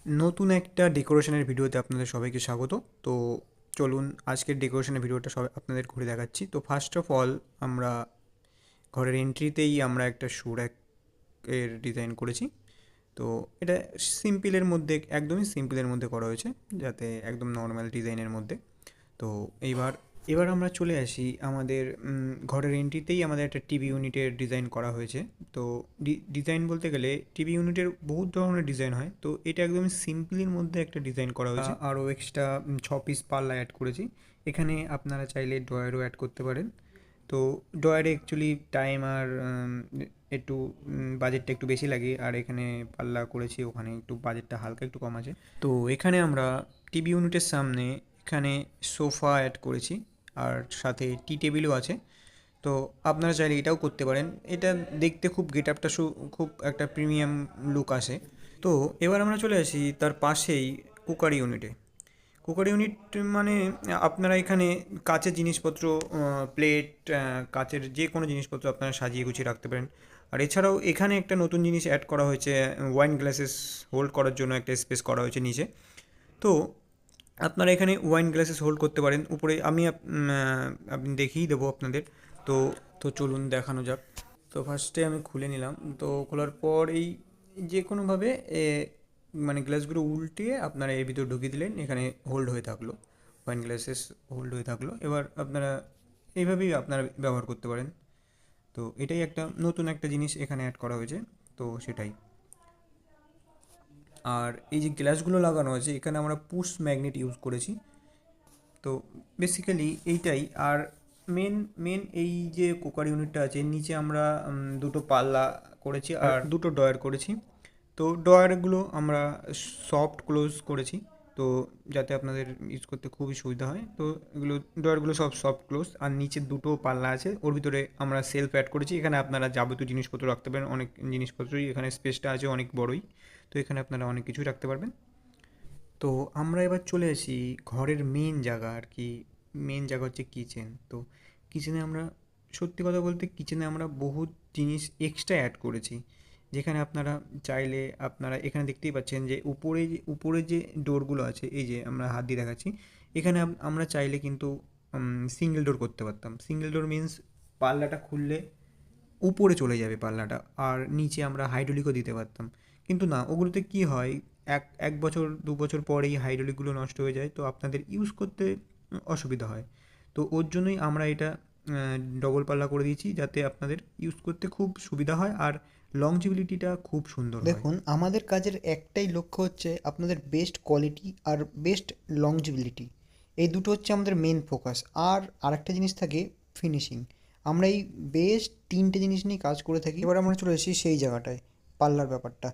নতুন একটা ডেকোরেশনের ভিডিওতে আপনাদের সবাইকে স্বাগত। তো চলুন আজকের ডেকোরেশনের ভিডিওটা সবাই আপনাদের ঘুরে দেখাচ্ছি। তো ফার্স্ট অফ অল আমরা ঘরের এন্ট্রিতেই আমরা একটা শো এর ডিজাইন করেছি। তো এটা সিম্পলের মধ্যে, একদমই সিম্পলের মধ্যে করা হয়েছে, যাতে একদম নর্মাল ডিজাইনের মধ্যে। তো এইবার এবার আমরা চলে আসি আমাদের ঘরের এন্ট্রিতেই আমাদের একটা টিভি ইউনিটের ডিজাইন করা হয়েছে। তো ডিজাইন বলতে গেলে টিভি ইউনিটের বহুত ধরনের ডিজাইন হয়, তো এটা একদমই সিম্পলের মধ্যে একটা ডিজাইন করা হয়েছে। আরও এক্সট্রা 6 পিস পাল্লা অ্যাড করেছি। এখানে আপনারা চাইলে ড্রয়ারও অ্যাড করতে পারেন। তো ড্রয়ারে অ্যাকচুয়ালি টাইম আর একটু বাজেটটা একটু বেশি লাগে, আর এখানে পাল্লা করেছি, ওখানে একটু বাজেটটা হালকা একটু কম আছে। তো এখানে আমরা টিভি ইউনিটের সামনে এখানে সোফা অ্যাড করেছি, আর সাথে টি টেবিলও আছে। তো আপনারা চাইলে এটাও করতে পারেন। এটা দেখতে খুব গেট আপটা খুব একটা প্রিমিয়াম লুক আসে। তো এবার আমরা চলে আসি তার পাশেই কুকার ইউনিটে। কুকার ইউনিট মানে আপনারা এখানে কাচের জিনিসপত্র, প্লেট, কাচের যে কোনো জিনিসপত্র আপনারা সাজিয়ে গুছিয়ে রাখতে পারেন। আর এছাড়াও এখানে একটা নতুন জিনিস অ্যাড করা হয়েছে, ওয়াইন গ্লাসেস হোল্ড করার জন্য একটা স্পেস করা হয়েছে নিচে। তো আপনারা এখানে ওয়াইন গ্লাসেস হোল্ড করতে পারেন। উপরে আমি আপনি দেখিয়ে দেবো আপনাদের। তো তো চলুন দেখানো যাক। তো ফার্স্টে আমি খুলে নিলাম। তো খোলার পর এই যে কোনোভাবে মানে গ্লাসগুলো উল্টিয়ে আপনারা এর ভিতর ঢুকিয়ে দিলেন, এখানে হোল্ড হয়ে থাকলো, ওয়াইন গ্লাসেস হোল্ড হয়ে থাকলো। এবার আপনারা এইভাবেই আপনারা ব্যবহার করতে পারেন। তো এটাই একটা নতুন একটা জিনিস এখানে অ্যাড করা হয়েছে। তো সেটাই। আর এই যে গ্লাসগুলো লাগানো আছে, এখানে আমরা পুশ ম্যাগনেট ইউজ করেছি। তো বেসিক্যালি এইটাই। আর মেন মেন এই যে কুকার ইউনিটটা আছে, এর নিচে আমরা দুটো পাল্লা করেছি আর দুটো ডয়ার করেছি। তো ডয়ারগুলো আমরা সফট ক্লোজ করেছি, তো যাতে আপনাদের ইউজ করতে খুবই সুবিধা হয়। তো এগুলো ডয়ারগুলো সব সফট ক্লোজ। আর নিচে দুটো পাল্লা আছে, ওর ভিতরে আমরা সেলফ অ্যাড করেছি। এখানে আপনারা যাবতীয় জিনিসপত্র রাখতে পারেন, অনেক জিনিসপত্রই এখানে, স্পেসটা আছে অনেক বড়ই। তো এখানে আপনারা অনেক কিছুই রাখতে পারবেন। তো আমরা এবার চলে আসি ঘরের মেন জায়গা আর কি। মেন জায়গা হচ্ছে কিচেন। তো কিচেনে আমরা, সত্যি কথা বলতে, কিচেনে আমরা বহুত জিনিস এক্সট্রা অ্যাড করেছি। যেখানে আপনারা চাইলে, আপনারা এখানে দেখতেই পাচ্ছেন যে উপরে যে ডোরগুলো আছে, এই যে আমরা হাত দিয়ে দেখাচ্ছি, এখানে আমরা চাইলে কিন্তু সিঙ্গেল ডোর করতে পারতাম। সিঙ্গেল ডোর মিন্স পাল্লাটা খুললে উপরে চলে যাবে পাল্লাটা, আর নিচে আমরা হাইড্রোলিকও দিতে পারতাম। কিন্তু না, ওগুলোতে কি হয়, এক এক বছর 2 বছর পরেই হাইড্রোলিকগুলো নষ্ট হয়ে যায়, তো আপনাদের ইউজ করতে অসুবিধা হয়। তো ওর জন্যই আমরা এটা ডবল পাল্লা করে দিয়েছি, যাতে আপনাদের ইউজ করতে খুব সুবিধা হয় আর লংজিবিলিটিটা খুব সুন্দর হয়। দেখুন, আমাদের কাজের একটাই লক্ষ্য হচ্ছে আপনাদের বেস্ট কোয়ালিটি আর বেস্ট লংজিবিলিটি। এই দুটো হচ্ছে আমাদের মেন ফোকাস। আর আরেকটা জিনিস থাকে ফিনিশিং। আমরা এই বেস্ট তিনটে জিনিস নিয়ে কাজ করে থাকি। এবার আমরা চলে এসেছি সেই জায়গাটায়, পাল্লার ব্যাপারটা।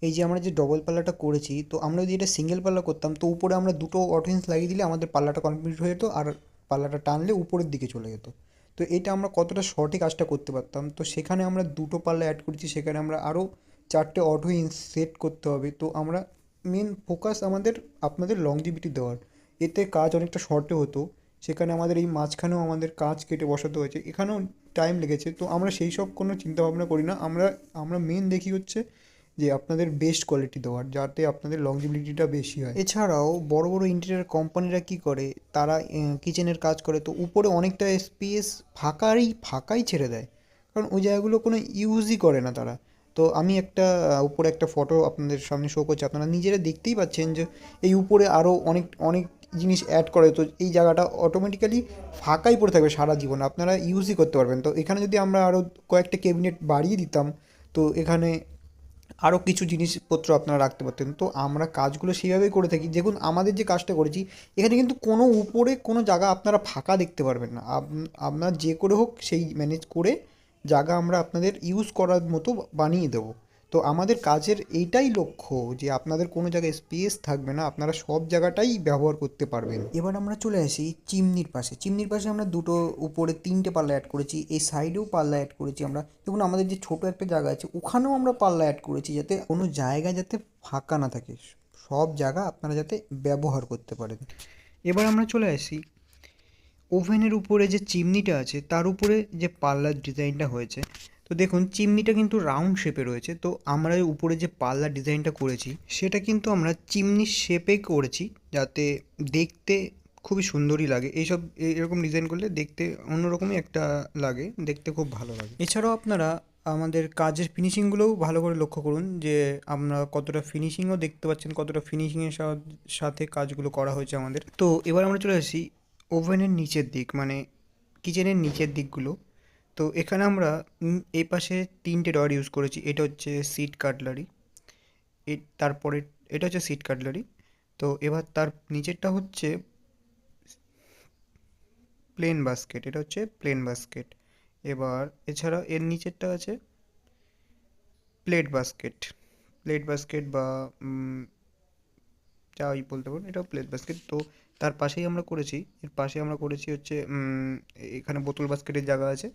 এই যে আমরা যে ডবল পাল্লাটা করেছি, তো আমরা যদি এটা সিঙ্গেল পাল্লা করতাম, তো উপরে আমরা দুটো অডিয়েন্স লাগিয়ে দিলে আমাদের পাল্লাটা কমপ্লিট হয়ে যেত, আর পাল্লাটা টানলে উপরের দিকে চলে যেত। তো এটা আমরা কতটা শর্টে কাজটা করতে পারতাম। তো সেখানে আমরা দুটো পাল্লা অ্যাড করেছি, সেখানে আমরা আরও চারটে অটো সেট করতে হবে। তো আমরা মেন ফোকাস আমাদের আপনাদের লংজিভিটি দেওয়ার। এতে কাজ অনেকটা শর্টে হতো। সেখানে আমাদের এই মাঝখানেও আমাদের কাজ কেটে বসাতে হয়েছে, এখানেও টাইম লেগেছে। তো আমরা সেই সব কোনো চিন্তা ভাবনা করি না। আমরা আমরা মেন দেখি হচ্ছে যে আপনাদের বেস্ট কোয়ালিটি দেওয়ার, যাতে আপনাদের লংজিবিলিটিটা বেশি হয়। এছাড়াও বড় বড় ইন্টেরিয়ার কোম্পানিরা কি করে, তারা কিচেনের কাজ করে, তো উপরে অনেকটা স্পেস ফাঁকাই ছেড়ে দেয়, কারণ ওই জায়গাগুলো কোনো ইউজই করে না তারা। তো আমি একটা উপরে একটা ফটো আপনাদের সামনে শো করছি, আপনারা নিজেরা দেখতেই পাচ্ছেন যে এই উপরে আরও অনেক অনেক জিনিস অ্যাড করে। তো এই জায়গাটা অটোমেটিক্যালি ফাঁকাই পড়ে থাকবে সারা জীবন, আপনারা ইউজই করতে পারবেন। তো এখানে যদি আমরা আরও কয়েকটা ক্যাবিনেট বাড়িয়ে দিতাম, তো এখানে আরও কিছু জিনিসপত্র আপনারা রাখতে পারতেন। তো আমরা কাজগুলো সেইভাবেই করে থাকি। দেখুন, আমাদের যে কাজটা করেছি, এখানে কিন্তু কোনো উপরে কোনো জায়গা আপনারা ফাঁকা দেখতে পারবেন না। আপনার যে করে হোক সেই ম্যানেজ করে জায়গা আমরা আপনাদের ইউজ করার মতো বানিয়ে দেবো। তো আমাদের কাজের এইটাই লক্ষ্য যে আপনাদের কোনো জায়গায় স্পেস থাকবে না, আপনারা সব জায়গাটাই ব্যবহার করতে পারবেন। এবার আমরা চলে আসি চিমনির পাশে। চিমনির পাশে আমরা দুটো, উপরে তিনটে পাল্লা অ্যাড করেছি, এই সাইডেও পাল্লা অ্যাড করেছি আমরা। দেখুন, আমাদের যে ছোটো একটা জায়গা আছে, ওখানেও আমরা পাল্লা অ্যাড করেছি, যাতে কোনো জায়গা যাতে ফাঁকা না থাকে, সব জায়গা আপনারা যাতে ব্যবহার করতে পারেন। এবার আমরা চলে আসি ওভেনের উপরে যে চিমনিটা আছে, তার উপরে যে পাল্লার ডিজাইনটা হয়েছে। তো দেখুন চিমনিটা কিন্তু রাউন্ড শেপে রয়েছে, তো আমরা উপরে যে পাল্লা ডিজাইনটা করেছি সেটা কিন্তু আমরা চিমনির শেপে করেছি, যাতে দেখতে খুবই সুন্দরই লাগে। এইসব এরকম ডিজাইন করলে দেখতে অন্যরকমই একটা লাগে, দেখতে খুব ভালো লাগে। এছাড়াও আপনারা আমাদের কাজের ফিনিশিংগুলোও ভালো করে লক্ষ্য করুন, যে আমরা কতটা ফিনিশিংও দেখতে পাচ্ছেন, কতটা ফিনিশিংয়ের সাথে কাজগুলো করা হয়েছে আমাদের। তো এবার আমরা চলে আসি ওভেনের নিচের দিক, মানে কিচেনের নিচের দিকগুলো। তো এখানে আমরা এই পাশে 3টে রড ইউজ করেছি। এটা হচ্ছে সিট কাটলারি, তারপরে এটা হচ্ছে সিট কাটলারি। তো এবার তার নিচেরটা হচ্ছে প্লেন বাস্কেট, এটা হচ্ছে প্লেন বাস্কেট। এবার এছাড়া এর নিচেরটা আছে প্লেট বাস্কেট, প্লেট বাস্কেট বা যাই বলতে পারেন, এটাও প্লেট বাস্কেট। তো তার পাশেই আমরা করেছি, এর পাশে আমরা করেছি হচ্ছে এখানে বোতল বাস্কেটের জায়গা আছে,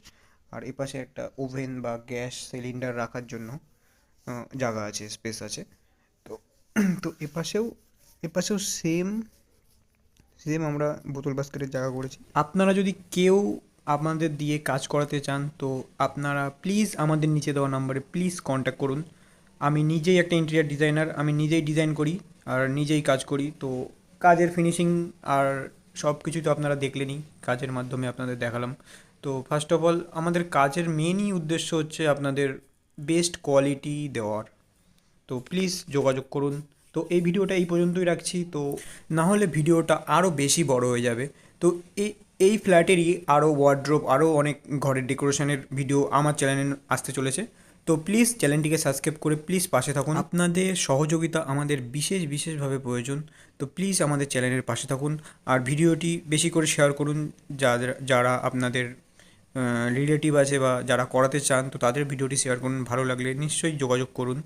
আর এ পাশে একটা ওভেন বা গ্যাস সিলিন্ডার রাখার জন্য জায়গা আছে, স্পেস আছে। তো তো এপাশেও সেম সেম আমরা বোতল বাস্কেটের জায়গা করেছি। আপনারা যদি কেউ আপনাদের দিয়ে কাজ করাতে চান, তো আপনারা প্লিজ আমাদের নিচে দেওয়া নাম্বারে প্লিজ কন্ট্যাক্ট করুন। আমি নিজেই একটা ইন্টেরিয়ার ডিজাইনার, আমি নিজেই ডিজাইন করি আর নিজেই কাজ করি। তো কাজের ফিনিশিং আর সব কিছুই তো আপনারা দেখলেনই, কাজের মাধ্যমে আপনাদের দেখালাম। তো ফার্স্ট অফ অল আমাদের কাজের মেনই উদ্দেশ্য হচ্ছে আপনাদের বেস্ট কোয়ালিটি দেওয়ার। তো প্লিজ যোগাযোগ করুন। তো এই ভিডিওটা এই পর্যন্তই রাখছি, তো না হলে ভিডিওটা আরও বেশি বড় হয়ে যাবে। তো এই এই ফ্ল্যাটেরই আরও ওয়ার্ড্রোব, আরও অনেক ঘরের ডেকোরেশনের ভিডিও আমার চ্যানেলে আসতে চলেছে। তো প্লিজ চ্যানেলটিকে সাবস্ক্রাইব করে প্লিজ পাশে থাকুন। আপনাদের সহযোগিতা আমাদের বিশেষভাবে প্রয়োজন। তো প্লিজ আমাদের চ্যানেলের পাশে থাকুন, আর ভিডিওটি বেশি করে শেয়ার করুন। যারা আপনাদের রিলেটিভ আছে বা যারা করাতে চান, তো তাদের ভিডিওটি শেয়ার করুন। ভালো লাগলে নিশ্চয়ই যোগাযোগ করুন।